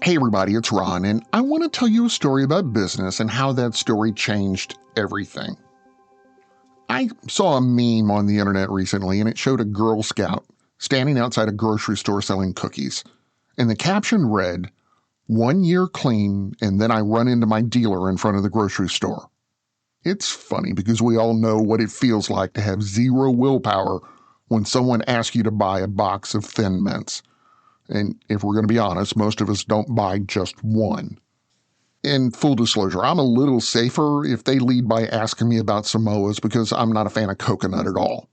Hey everybody, it's Ron, and I want to tell you a story about business and how that story changed everything. I saw a meme on the internet recently, and it showed a Girl Scout standing outside a grocery store selling cookies. And the caption read, "1 year clean, and then I run into my dealer in front of the grocery store." It's funny because we all know what it feels like to have zero willpower when someone asks you to buy a box of Thin Mints. And if we're going to be honest, most of us don't buy just one. In full disclosure, I'm a little safer if they lead by asking me about Samoas because I'm not a fan of coconut at all.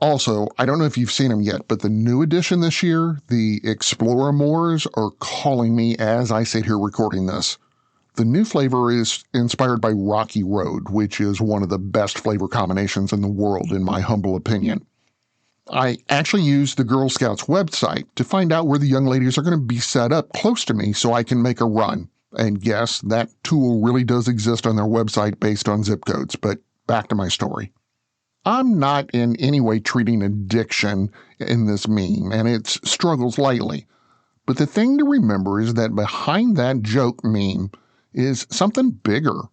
Also, I don't know if you've seen them yet, but the new edition this year, the Exploramores, are calling me as I sit here recording this. The new flavor is inspired by Rocky Road, which is one of the best flavor combinations in the world, in my humble opinion. I actually used the Girl Scouts website to find out where the young ladies are going to be set up close to me so I can make a run. And yes, that tool really does exist on their website based on zip codes, but back to my story. I'm not in any way treating addiction in this meme and its struggles lightly. But the thing to remember is that behind that joke meme is something bigger.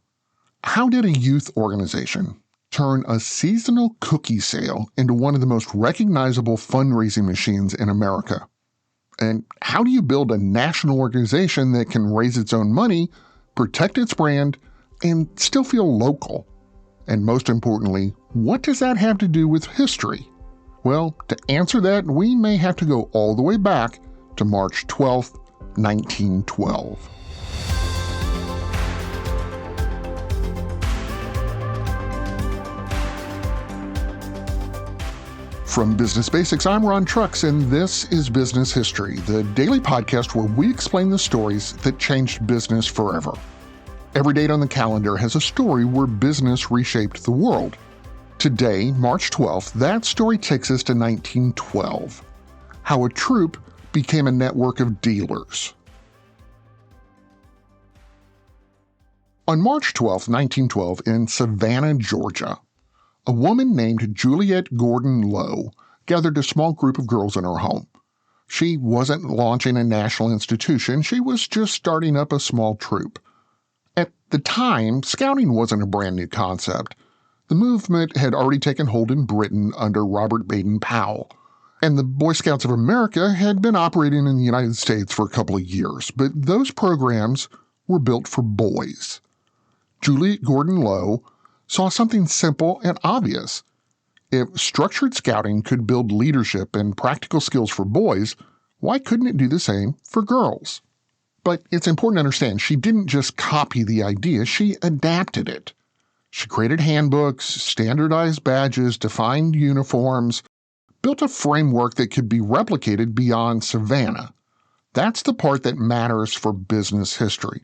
How did a youth organization turn a seasonal cookie sale into one of the most recognizable fundraising machines in America? And how do you build a national organization that can raise its own money, protect its brand, and still feel local? And most importantly, what does that have to do with history? Well, to answer that, we may have to go all the way back to March 12th, 1912. From Business Basics, I'm Ron Trucks, and this is Business History, the daily podcast where we explain the stories that changed business forever. Every date on the calendar has a story where business reshaped the world. Today, March 12th, that story takes us to 1912, how a troop became a network of dealers. On March 12, 1912, in Savannah, Georgia, a woman named Juliette Gordon Low gathered a small group of girls in her home. She wasn't launching a national institution, she was just starting up a small troop. At the time, scouting wasn't a brand new concept. The movement had already taken hold in Britain under Robert Baden-Powell, and the Boy Scouts of America had been operating in the United States for a couple of years, but those programs were built for boys. Juliette Gordon Low saw something simple and obvious. If structured scouting could build leadership and practical skills for boys, why couldn't it do the same for girls? But it's important to understand she didn't just copy the idea, she adapted it. She created handbooks, standardized badges, defined uniforms, built a framework that could be replicated beyond Savannah. That's the part that matters for business history.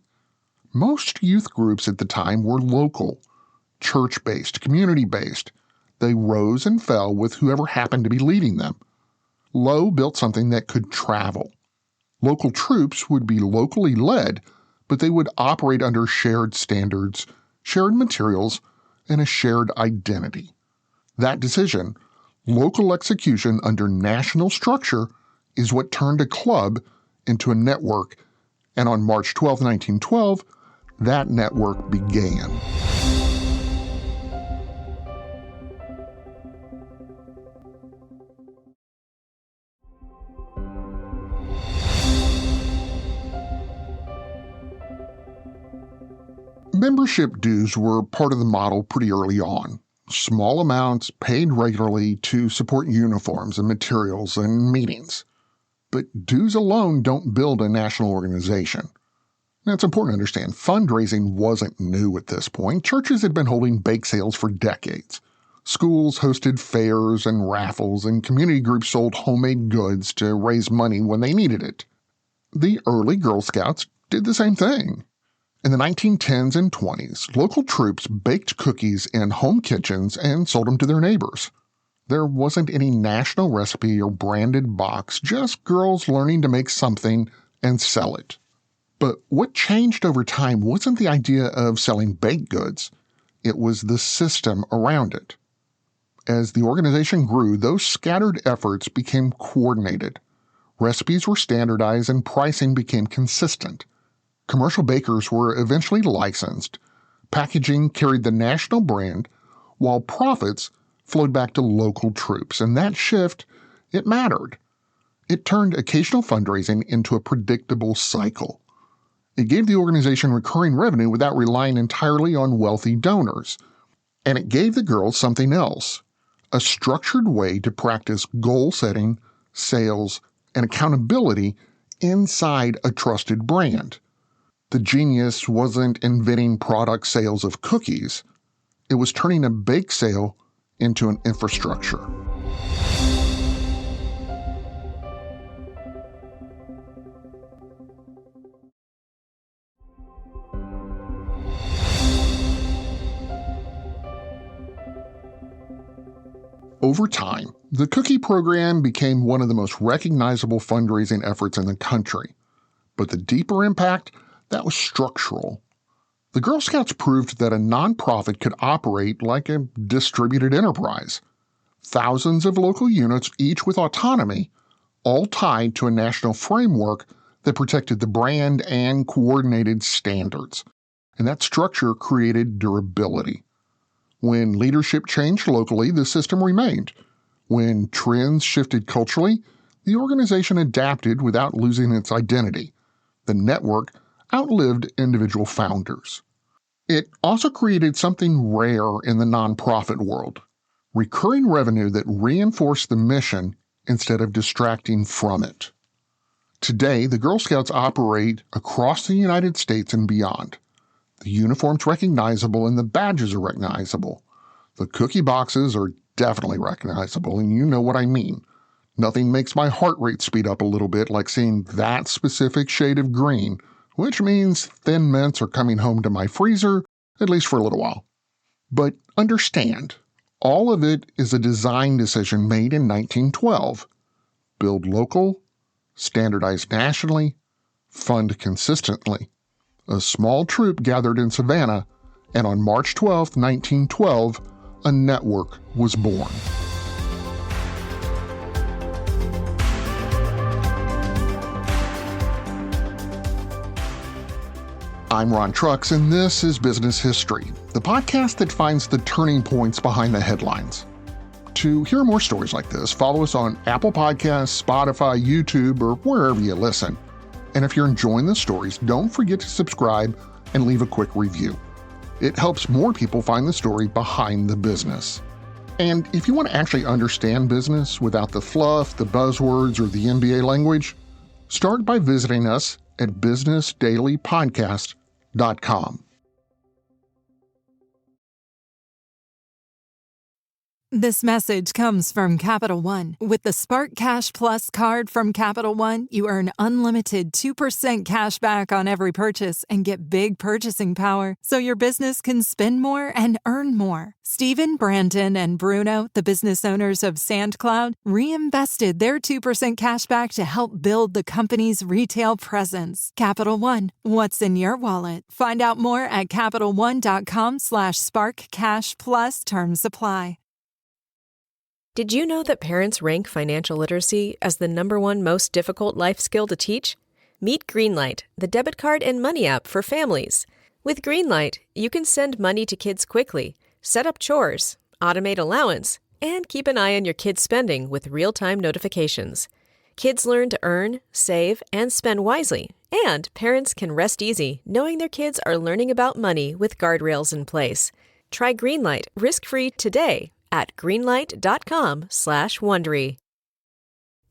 Most youth groups at the time were local, church-based, community-based. They rose and fell with whoever happened to be leading them. Low built something that could travel. Local troops would be locally led, but they would operate under shared standards, shared materials, and a shared identity. That decision, local execution under national structure, is what turned a club into a network, and on March 12, 1912, that network began. Membership dues were part of the model pretty early on. Small amounts paid regularly to support uniforms and materials and meetings. But dues alone don't build a national organization. Now, it's important to understand, fundraising wasn't new at this point. Churches had been holding bake sales for decades. Schools hosted fairs and raffles, and community groups sold homemade goods to raise money when they needed it. The early Girl Scouts did the same thing. In the 1910s and 20s, local troops baked cookies in home kitchens and sold them to their neighbors. There wasn't any national recipe or branded box, just girls learning to make something and sell it. But what changed over time wasn't the idea of selling baked goods, it was the system around it. As the organization grew, those scattered efforts became coordinated. Recipes were standardized and pricing became consistent. Commercial bakers were eventually licensed. Packaging carried the national brand, while profits flowed back to local troops. And that shift, it mattered. It turned occasional fundraising into a predictable cycle. It gave the organization recurring revenue without relying entirely on wealthy donors. And it gave the girls something else, a structured way to practice goal setting, sales, and accountability inside a trusted brand. The genius wasn't inventing product sales of cookies. It was turning a bake sale into an infrastructure. Over time, the cookie program became one of the most recognizable fundraising efforts in the country. But the deeper impact, that was structural. The Girl Scouts proved that a nonprofit could operate like a distributed enterprise. Thousands of local units, each with autonomy, all tied to a national framework that protected the brand and coordinated standards. And that structure created durability. When leadership changed locally, the system remained. When trends shifted culturally, the organization adapted without losing its identity. The network outlived individual founders. It also created something rare in the nonprofit world, recurring revenue that reinforced the mission instead of distracting from it. Today, the Girl Scouts operate across the United States and beyond. The uniform's recognizable and the badges are recognizable. The cookie boxes are definitely recognizable, and you know what I mean. Nothing makes my heart rate speed up a little bit like seeing that specific shade of green, which means Thin Mints are coming home to my freezer, at least for a little while. But understand, all of it is a design decision made in 1912. Build local, standardize nationally, fund consistently. A small troop gathered in Savannah, and on March 12, 1912, a network was born. I'm Ron Trucks, and this is Business History, the podcast that finds the turning points behind the headlines. To hear more stories like this, follow us on Apple Podcasts, Spotify, YouTube, or wherever you listen. And if you're enjoying the stories, don't forget to subscribe and leave a quick review. It helps more people find the story behind the business. And if you want to actually understand business without the fluff, the buzzwords, or the MBA language, start by visiting us at businessdailypodcast.com. This message comes from Capital One. With the Spark Cash Plus card from Capital One, you earn unlimited 2% cash back on every purchase and get big purchasing power so your business can spend more and earn more. Stephen, Brandon, and Bruno, the business owners of SandCloud, reinvested their 2% cash back to help build the company's retail presence. Capital One, what's in your wallet? Find out more at CapitalOne.com/SparkCashPlus. Terms apply. Did you know that parents rank financial literacy as the #1 most difficult life skill to teach? Meet Greenlight, the debit card and money app for families. With Greenlight, you can send money to kids quickly, set up chores, automate allowance, and keep an eye on your kids' spending with real-time notifications. Kids learn to earn, save, and spend wisely, and parents can rest easy knowing their kids are learning about money with guardrails in place. Try Greenlight risk-free today at greenlight.com/Wondery.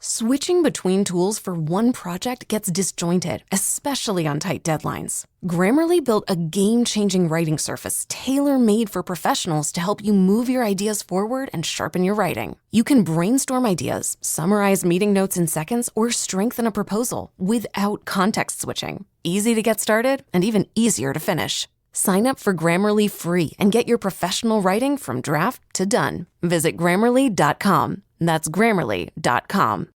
Switching between tools for one project gets disjointed, especially on tight deadlines. Grammarly built a game-changing writing surface tailor-made for professionals to help you move your ideas forward and sharpen your writing. You can brainstorm ideas, summarize meeting notes in seconds, or strengthen a proposal without context switching. Easy to get started and even easier to finish. Sign up for Grammarly free and get your professional writing from draft to done. Visit Grammarly.com. That's Grammarly.com.